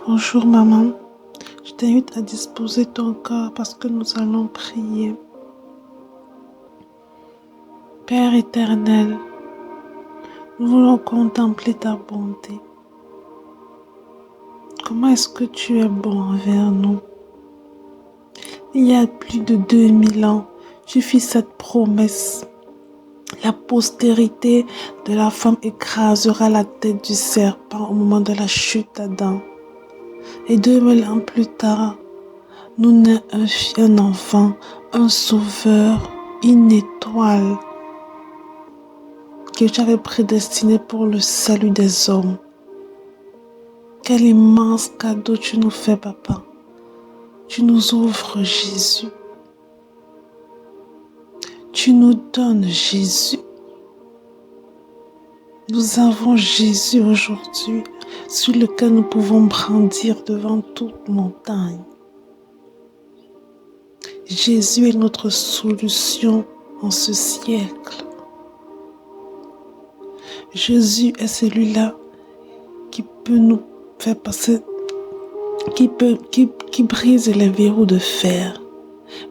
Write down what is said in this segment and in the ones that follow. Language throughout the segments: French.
Bonjour maman, je t'invite à disposer ton cœur parce que nous allons prier. Père éternel, nous voulons contempler ta bonté. Comment est-ce que tu es bon envers nous? Il y a plus de 2000 ans, tu fis cette promesse. La postérité de la femme écrasera la tête du serpent au moment de la chute d'Adam. Et 2000 ans plus tard, nous naît un enfant, un sauveur, une étoile que tu avais prédestiné pour le salut des hommes. Quel immense cadeau tu nous fais, papa. Tu nous offres Jésus. Tu nous donnes Jésus. Nous avons Jésus aujourd'hui, sur lequel nous pouvons brandir devant toute montagne. Jésus est notre solution en ce siècle. Jésus est celui-là qui peut nous faire passer, qui brise les verrous de fer,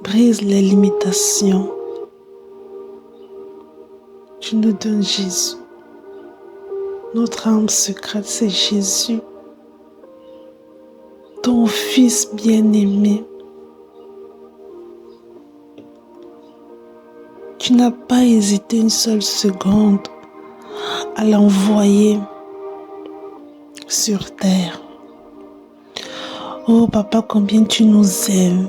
brise les limitations. Tu nous donnes Jésus. Notre âme secrète, c'est Jésus, ton Fils bien-aimé. Tu n'as pas hésité une seule seconde à l'envoyer sur terre. Oh papa, combien tu nous aimes.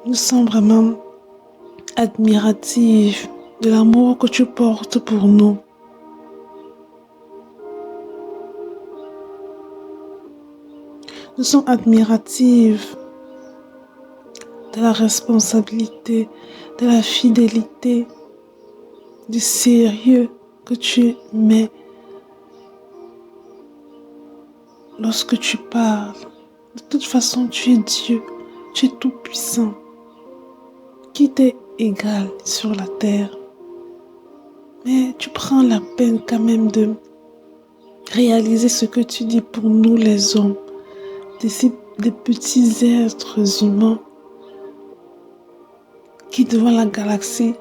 Nous sommes vraiment admiratifs de l'amour que tu portes pour nous. Nous sommes admiratifs de la responsabilité, de la fidélité, du sérieux que tu mets lorsque tu parles. De toute façon, tu es Dieu, tu es tout puissant. Qui t'est égal sur la terre? Mais tu prends la peine quand même de réaliser ce que tu dis pour nous les hommes, des petits êtres humains qui devant la galaxie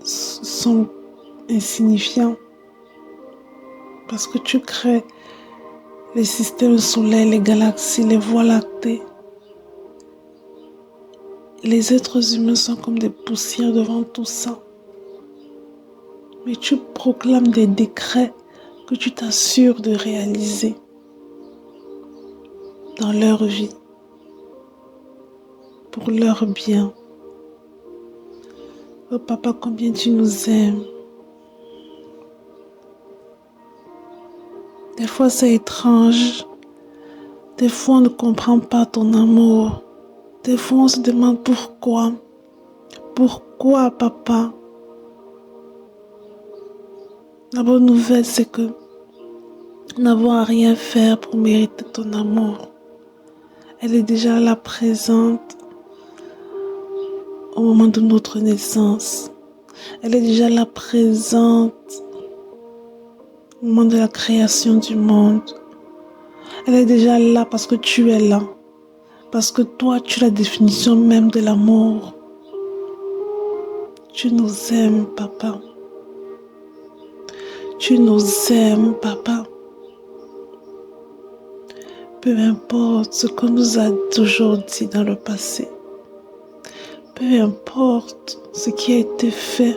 sont insignifiants. Parce que tu crées les systèmes solaires, les galaxies, les voies lactées. Les êtres humains sont comme des poussières devant tout ça. Mais tu proclames des décrets que tu t'assures de réaliser dans leur vie, pour leur bien. Oh papa, combien tu nous aimes. Des fois c'est étrange, des fois on ne comprend pas ton amour, des fois on se demande pourquoi. Pourquoi papa? La bonne nouvelle c'est que nous n'avons à rien faire pour mériter ton amour. Elle est déjà là présente au moment de notre naissance. Elle est déjà là présente au moment de la création du monde. Elle est déjà là parce que tu es là. Parce que toi, tu es la définition même de l'amour. Tu nous aimes, papa. Tu nous aimes, papa. Peu importe ce qu'on nous a toujours dit dans le passé. Peu importe ce qui a été fait.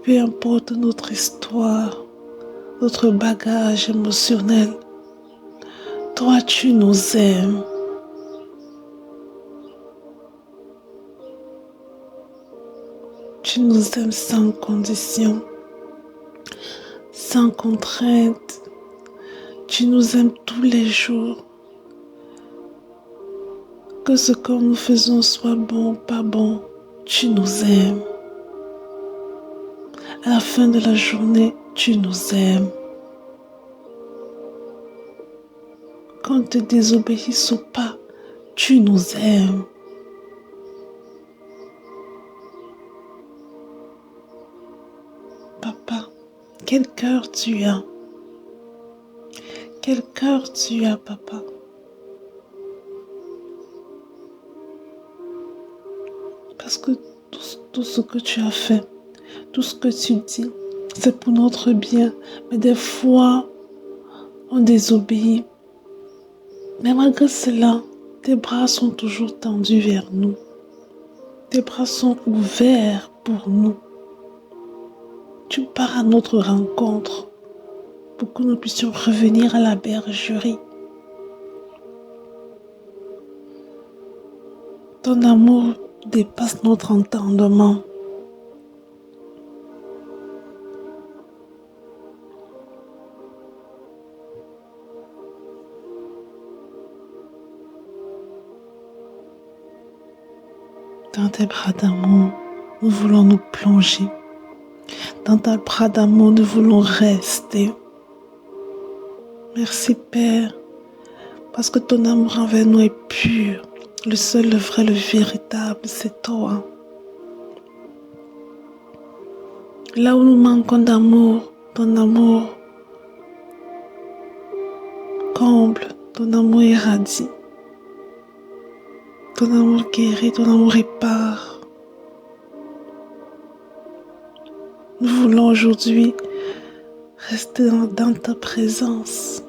Peu importe notre histoire, notre bagage émotionnel. Toi, tu nous aimes. Tu nous aimes sans condition, sans contrainte. Tu nous aimes tous les jours. Que ce que nous faisons soit bon ou pas bon, tu nous aimes. À la fin de la journée, tu nous aimes. Qu'on te désobéisse ou pas, tu nous aimes. papa. Quel cœur tu as. Quel cœur tu as, papa. Parce que tout ce que tu as fait, tout ce que tu dis, c'est pour notre bien. Mais des fois, on désobéit. Mais malgré cela, tes bras sont toujours tendus vers nous. Tes bras sont ouverts pour nous. Tu pars à notre rencontre pour que nous puissions revenir à la bergerie. Ton amour dépasse notre entendement. Dans tes bras d'amour, nous voulons nous plonger. Dans tes bras d'amour, nous voulons rester. Merci Père, parce que ton amour envers nous est pur. Le seul, le vrai, le véritable, c'est toi. Là où nous manquons d'amour, ton amour comble, ton amour irradie. Ton amour guérit, ton amour répare. Nous voulons aujourd'hui rester dans ta présence.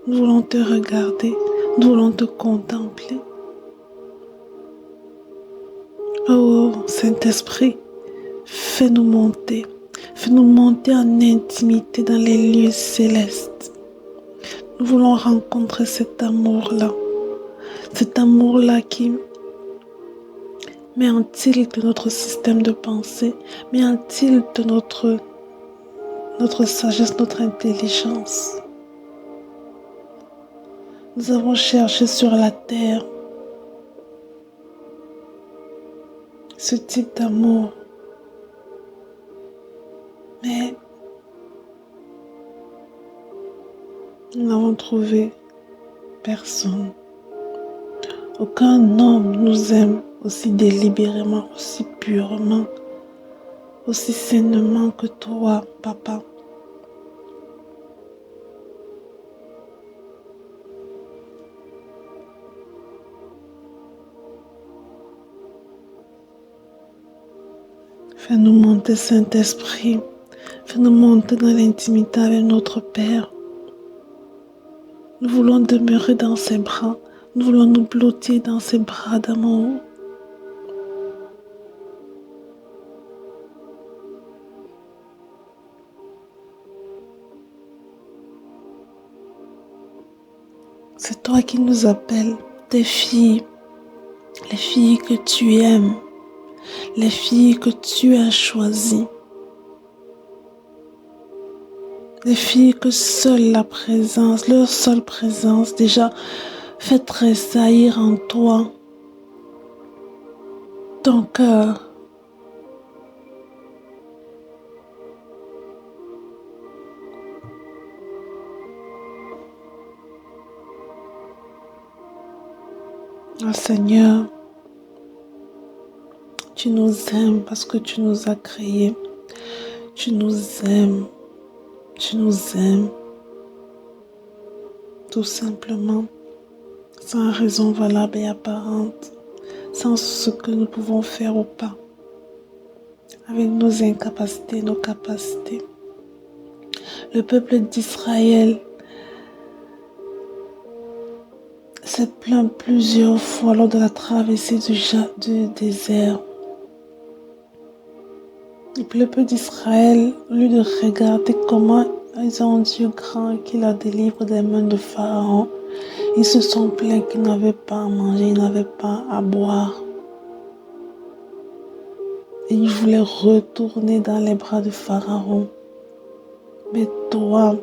Nous voulons te regarder, nous voulons te contempler. Oh Saint-Esprit, fais-nous monter en intimité dans les lieux célestes. Nous voulons rencontrer cet amour-là qui met en tilt notre système de pensée, met en tilt notre sagesse, notre intelligence. Nous avons cherché sur la terre ce type d'amour, mais nous n'avons trouvé personne. Aucun homme nous aime aussi délibérément, aussi purement, aussi sainement que toi, papa. Fais-nous monter, Saint-Esprit. Fais-nous monter dans l'intimité avec notre Père. Nous voulons demeurer dans ses bras. Nous voulons nous blottir dans ses bras d'amour. C'est toi qui nous appelles, tes filles, les filles que tu aimes, les filles que tu as choisies, les filles que seule la présence, leur seule présence déjà fait tressaillir en toi ton cœur. Oh Seigneur, tu nous aimes parce que tu nous as créés. Tu nous aimes. Tu nous aimes. Tout simplement, sans raison valable et apparente, sans ce que nous pouvons faire ou pas, avec nos incapacités, nos capacités. Le peuple d'Israël s'est plaint plusieurs fois lors de la traversée du désert. Le peuple d'Israël, au lieu de regarder comment ils ont un Dieu grand qui la délivre des mains de Pharaon, ils se sont plaints qu'ils n'avaient pas à manger, ils n'avaient pas à boire. Et ils voulaient retourner dans les bras de Pharaon. Mais toi,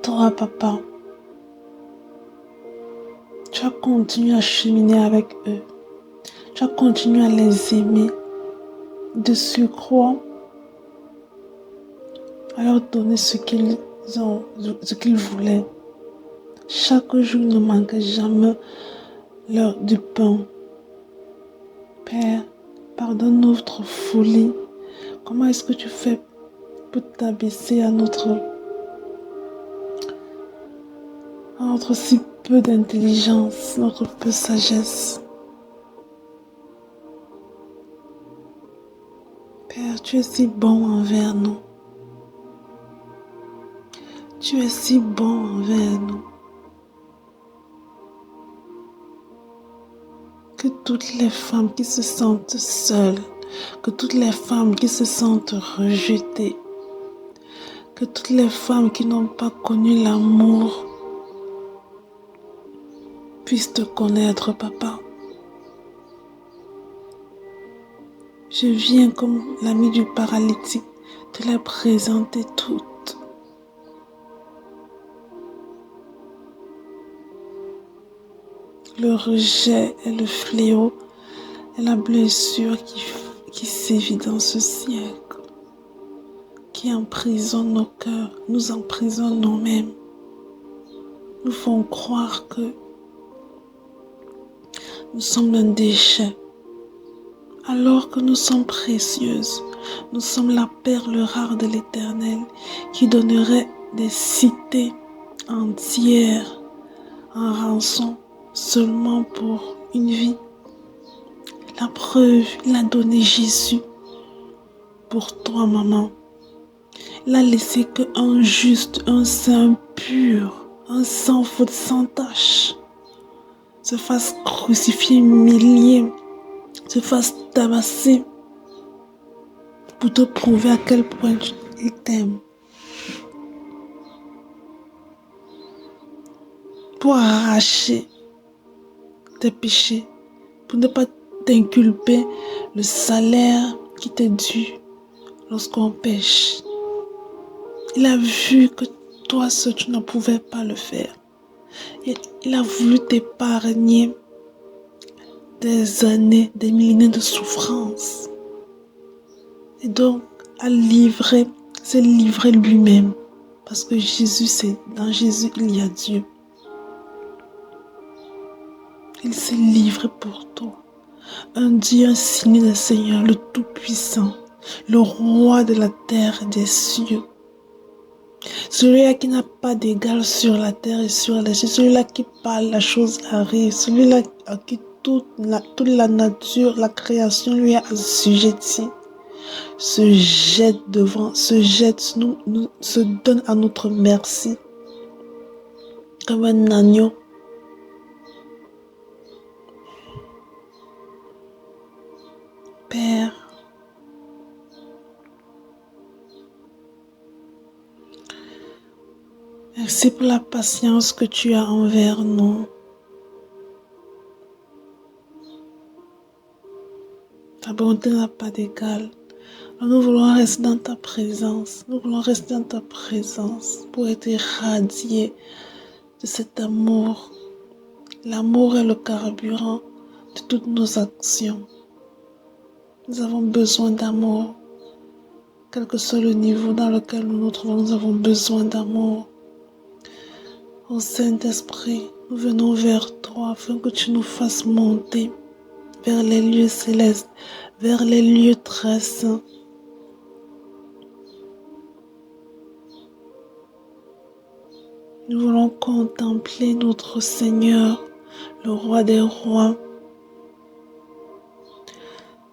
papa, tu as continué à cheminer avec eux. Tu as continué à les aimer. De surcroît, à leur donner ce qu'ils voulaient. Chaque jour ne manquait jamais du pain. Père, pardonne notre folie. Comment est-ce que tu fais peut t'abaisser à notre si peu d'intelligence, notre peu de sagesse. Père, tu es si bon envers nous. Tu es si bon envers nous. Que toutes les femmes qui se sentent seules, que toutes les femmes qui se sentent rejetées, que toutes les femmes qui n'ont pas connu l'amour puissent te connaître, Papa. Je viens comme l'ami du paralytique te les présenter toutes. Le rejet est le fléau et la blessure qui sévit dans ce siècle, qui emprisonne nos cœurs, nous emprisonne nous-mêmes, nous font croire que nous sommes un déchet, alors que nous sommes précieuses. Nous sommes la perle rare de l'Éternel qui donnerait des cités entières en rançon seulement pour une vie. La preuve, il a donné Jésus pour toi, maman. Il a laissé qu'un juste, un saint pur, un sans faute, sans tache se fasse crucifier, humilier, se fasse tabasser pour te prouver à quel point il t'aime. Pour arracher tes péchés, pour ne pas t'inculper le salaire qui t'est dû lorsqu'on pêche. Il a vu que toi seul tu ne pouvais pas le faire. Il a voulu t'épargner des années, des millénaires de souffrance. Et donc, s'est livré lui-même. Parce que dans Jésus, il y a Dieu. Il s'est livré pour toi. Un Dieu insigné du Seigneur, le Tout-Puissant, le Roi de la terre et des cieux. Celui-là qui n'a pas d'égal sur la terre et sur les cieux. Celui-là qui parle, la chose arrive. Celui-là à qui toute la nature, la création lui est assujettie. Se donne à notre merci. Comme un agneau. Père, merci pour la patience que tu as envers nous. Ta bonté n'a pas d'égal. Nous voulons rester dans ta présence. Nous voulons rester dans ta présence pour être irradiés de cet amour. L'amour est le carburant de toutes nos actions. Nous avons besoin d'amour. Quel que soit le niveau dans lequel nous nous trouvons, nous avons besoin d'amour. Ô Saint-Esprit, nous venons vers toi afin que tu nous fasses monter vers les lieux célestes, vers les lieux très saints. Nous voulons contempler notre Seigneur, le Roi des rois,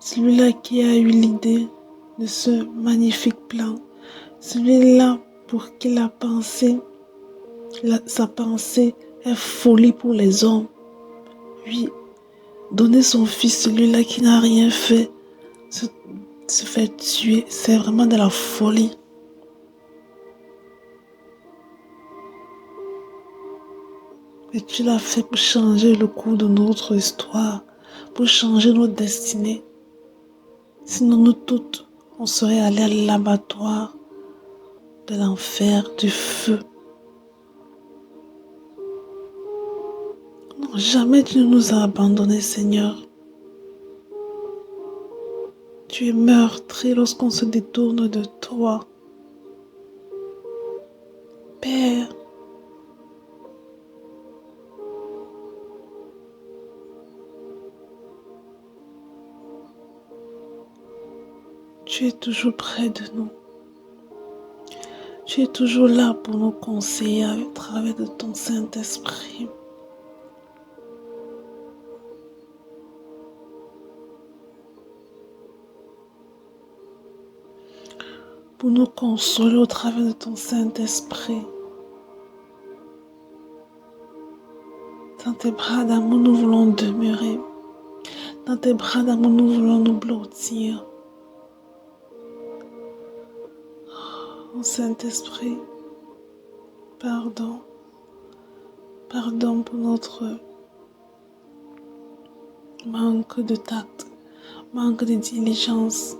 celui-là qui a eu l'idée de ce magnifique plan, celui-là pour qui sa pensée est folie pour les hommes. Oui, donner son fils, celui-là qui n'a rien fait, se fait tuer, c'est vraiment de la folie. Et tu l'as fait pour changer le cours de notre histoire, pour changer notre destinée. Sinon, nous toutes, on serait allés à l'abattoir de l'enfer, du feu. Non, jamais tu ne nous as abandonnés, Seigneur. Tu es meurtri lorsqu'on se détourne de toi. Père, tu es toujours près de nous. Tu es toujours là pour nous conseiller à travers de ton Saint-Esprit. Pour nous consoler au travers de ton Saint-Esprit. Dans tes bras d'amour, nous voulons demeurer. Dans tes bras d'amour, nous voulons nous blottir. Oh Saint-Esprit, pardon. Pardon pour notre manque de tact, manque de diligence,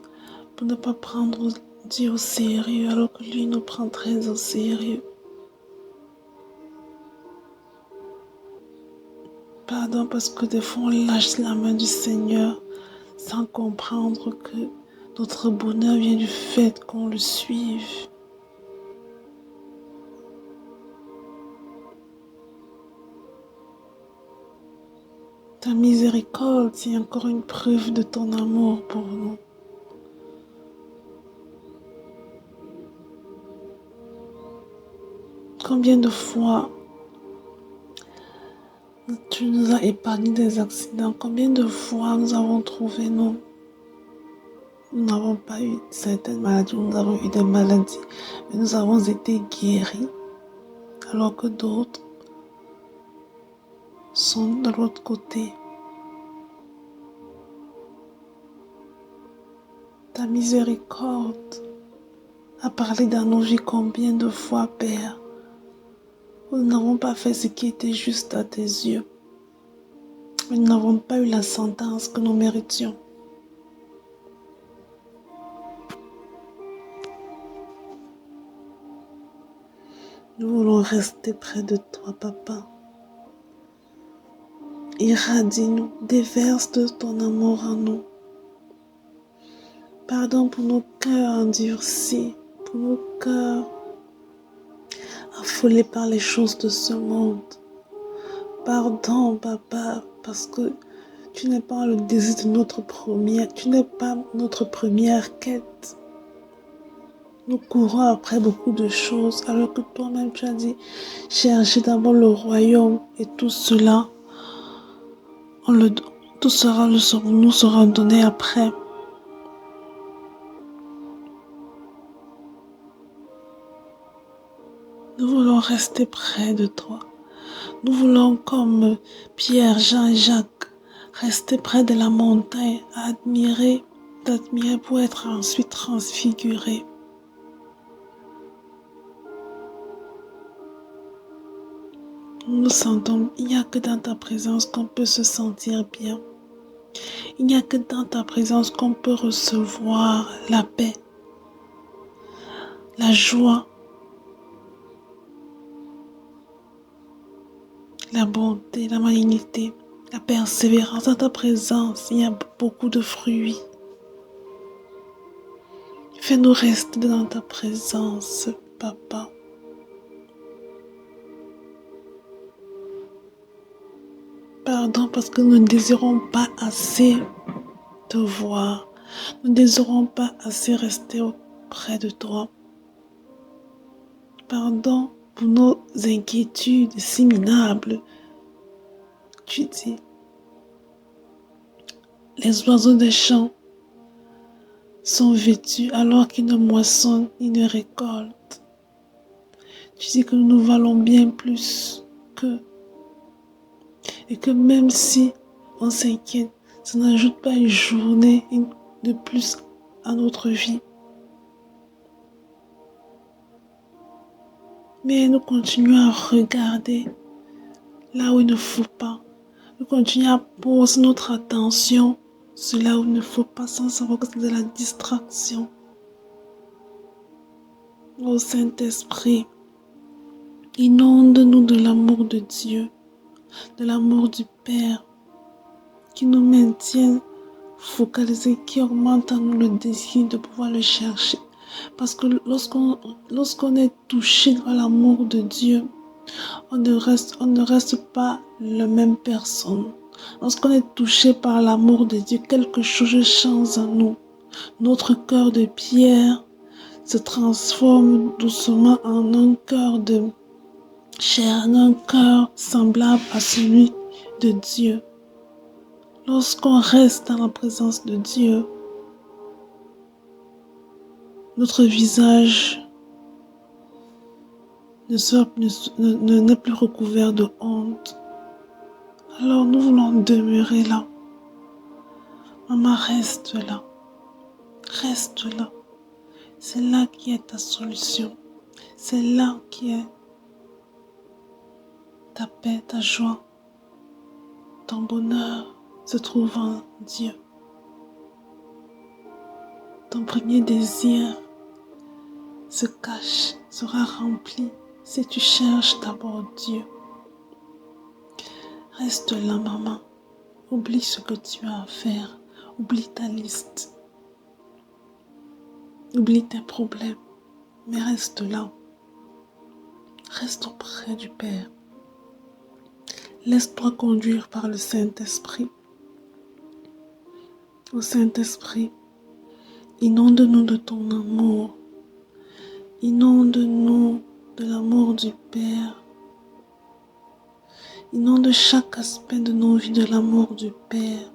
pour ne pas prendre Dieu au sérieux alors que lui nous prend très au sérieux. Pardon parce que des fois on lâche la main du Seigneur sans comprendre que notre bonheur vient du fait qu'on le suive. Ta miséricorde est encore une preuve de ton amour pour nous. Combien de fois tu nous as épargné des accidents? Combien de fois nous avons trouvé nous n'avons pas eu certaines maladies, nous avons eu des maladies, mais nous avons été guéris, alors que d'autres sont de l'autre côté. Ta miséricorde a parlé dans nos vies combien de fois, Père, où nous n'avons pas fait ce qui était juste à tes yeux. Nous n'avons pas eu la sentence que nous méritions. Nous voulons rester près de toi, Papa. Irradie-nous, déverse de ton amour en nous. Pardon pour nos cœurs endurcis, pour nos cœurs affolés par les choses de ce monde. Pardon, Papa, parce que tu n'es pas le désir de tu n'es pas notre première quête. Nous courons après beaucoup de choses, alors que toi-même tu as dit, cherchez d'abord le royaume et tout cela, nous sera donné après. Nous voulons rester près de toi. Nous voulons, comme Pierre, Jean et Jacques, rester près de la montagne, t'admirer pour être ensuite transfigurés. Nous sentons, il n'y a que dans ta présence qu'on peut se sentir bien. Il n'y a que dans ta présence qu'on peut recevoir la paix, la joie, la bonté, la malignité, la persévérance. Dans ta présence, il y a beaucoup de fruits. Fais-nous rester dans ta présence, Papa. Pardon parce que nous ne désirons pas assez te voir. Nous ne désirons pas assez rester auprès de toi. Pardon pour nos inquiétudes si minables. Tu dis, les oiseaux des champs sont vêtus alors qu'ils ne moissonnent ni ne récoltent. Tu dis que nous valons bien plus qu'eux. Et que même si on s'inquiète, ça n'ajoute pas une journée de plus à notre vie. Mais nous continuons à regarder là où il ne faut pas. Nous continuons à poser notre attention sur là où il ne faut pas sans savoir que c'est de la distraction. Ô Saint-Esprit, inonde-nous de l'amour de Dieu, de l'amour du Père, qui nous maintienne focalisés, qui augmente en nous le désir de pouvoir le chercher. Parce que lorsqu'on est touché par l'amour de Dieu, on ne reste pas la même personne. Lorsqu'on est touché par l'amour de Dieu, quelque chose change en nous. Notre cœur de pierre se transforme doucement en un cœur de chair, en un cœur semblable à celui de Dieu. Lorsqu'on reste dans la présence de Dieu, notre visage n'est plus recouvert de honte. Alors nous voulons demeurer là. Maman, reste là. Reste là. C'est là qui est ta solution. C'est là qui est ta paix, ta joie. Ton bonheur se trouve en Dieu. Ton premier désir se cache, sera rempli si tu cherches d'abord Dieu. Reste là, maman. Oublie ce que tu as à faire. Oublie ta liste. Oublie tes problèmes. Mais reste là. Reste auprès du Père. Laisse-toi conduire par le Saint-Esprit. Ô Saint-Esprit, inonde-nous de ton amour. Inonde-nous de l'amour du Père. Inonde chaque aspect de nos vies de l'amour du Père.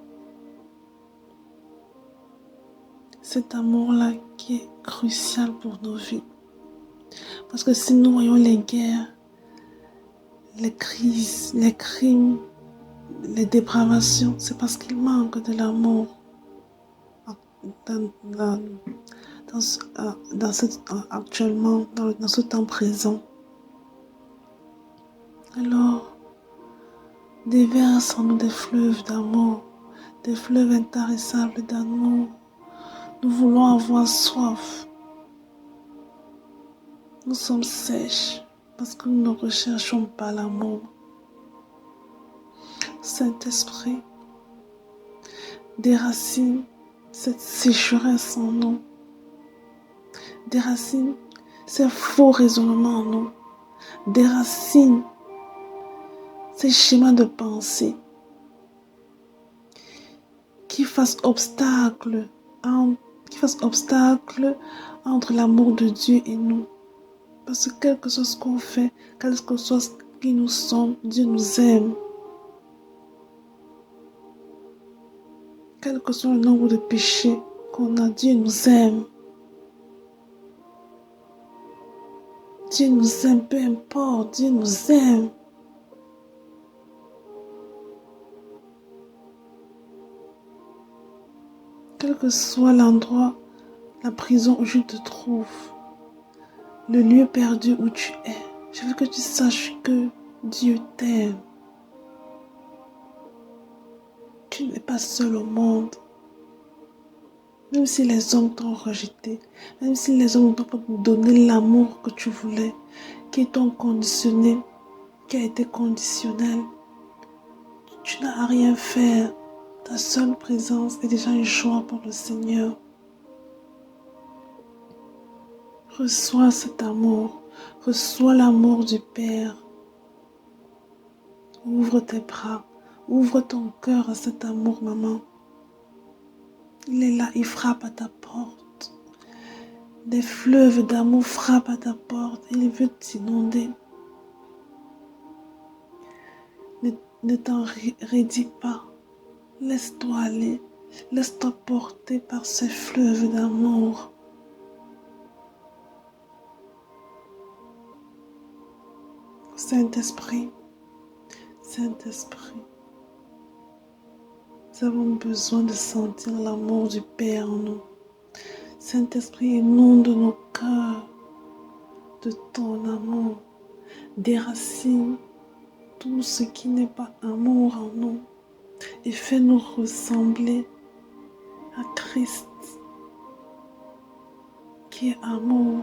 Cet amour-là qui est crucial pour nos vies. Parce que si nous voyons les guerres, les crises, les crimes, les dépravations, c'est parce qu'il manque de l'amour actuellement, dans ce temps présent. Alors, déverse en nous des fleuves d'amour, des fleuves intarissables d'amour. Nous voulons avoir soif. Nous sommes sèches parce que nous ne recherchons pas l'amour. Saint-Esprit, déracine cette sécheresse en nous. Déracine ces faux raisonnements en nous. Déracine ces schémas de pensée qui fassent obstacle entre l'amour de Dieu et nous. Parce que quel que soit ce qu'on fait, quel que soit ce qui nous sommes, Dieu nous aime. Quel que soit le nombre de péchés qu'on a, Dieu nous aime. Dieu nous aime, peu importe, Dieu nous aime. Quel que soit l'endroit, la prison où je te trouve, le lieu perdu où tu es, je veux que tu saches que Dieu t'aime. Tu n'es pas seul au monde. Même si les hommes t'ont rejeté, même si les hommes n'ont pas donné l'amour que tu voulais, qui t'ont conditionné, qui a été conditionnel, tu n'as à rien faire. Ta seule présence est déjà une joie pour le Seigneur. Reçois cet amour. Reçois l'amour du Père. Ouvre tes bras. Ouvre ton cœur à cet amour, maman. Il est là, il frappe à ta porte. Des fleuves d'amour frappent à ta porte. Il veut t'inonder. Ne t'en raidis pas. Laisse-toi aller. Laisse-toi porter par ces fleuves d'amour. Saint-Esprit, Saint-Esprit, nous avons besoin de sentir l'amour du Père en nous. Saint-Esprit, inonde nos cœurs de ton amour. Déracine tout ce qui n'est pas amour en nous et fais-nous ressembler à Christ qui est amour,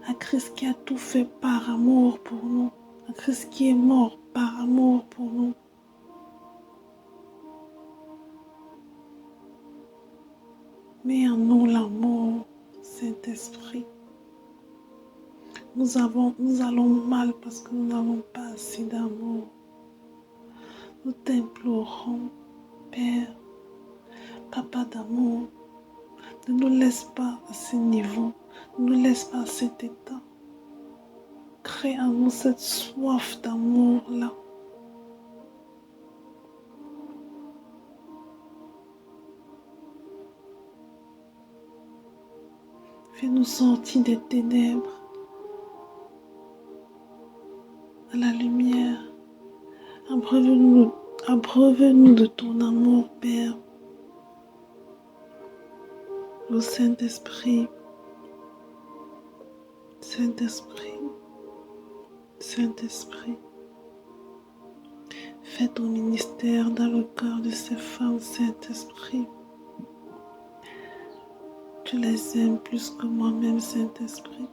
à Christ qui a tout fait par amour pour nous, à Christ qui est mort par amour pour nous. Mets en nous l'amour, Saint-Esprit. Nous allons mal parce que nous n'avons pas assez d'amour. Nous t'implorons, Père, Papa d'amour, ne nous laisse pas à ce niveau. Ne nous laisse pas cet état. Crée en nous cette soif d'amour-là. Fais-nous sortir des ténèbres à la lumière. Abreuve-nous de ton amour, Père. Le Saint-Esprit, Saint-Esprit, Saint-Esprit. Fais ton ministère dans le cœur de ces femmes, Saint-Esprit. Tu les aimes plus que moi-même, Saint-Esprit.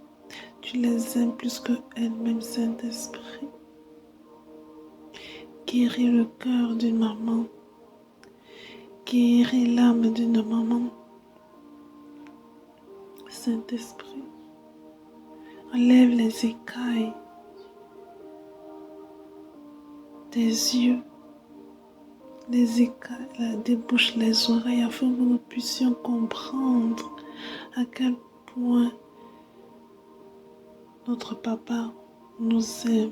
Tu les aimes plus que elles-mêmes, Saint-Esprit. Guéris le cœur d'une maman. Guéris l'âme d'une maman. Saint-Esprit, enlève les écailles des yeux, les écailles des bouches, les oreilles, afin que nous puissions comprendre à quel point notre Papa nous aime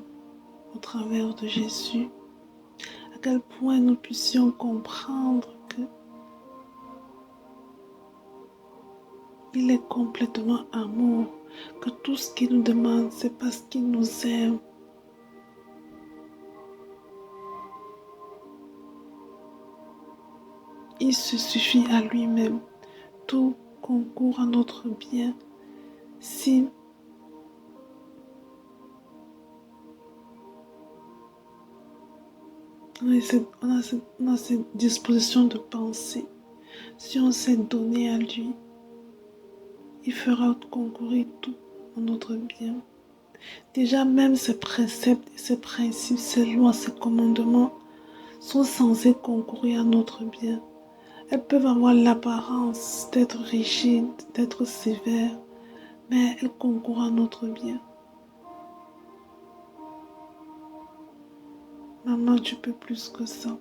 au travers de Jésus, à quel point nous puissions comprendre que il est complètement amour, que tout ce qu'il nous demande, c'est parce qu'il nous aime. Il se suffit à lui-même. Tout concourt à notre bien si on a cette disposition de penser. Si on s'est donné à lui, il fera concourir tout à notre bien. Déjà même ces préceptes, ces principes, ces lois, ces commandements sont censés concourir à notre bien. Elles peuvent avoir l'apparence d'être rigides, d'être sévères, mais elles concourent à notre bien. Maman, tu peux plus que ça.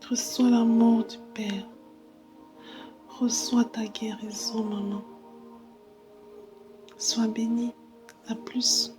Reçois l'amour du Père. Reçois ta guérison, maman. Sois bénie. À plus.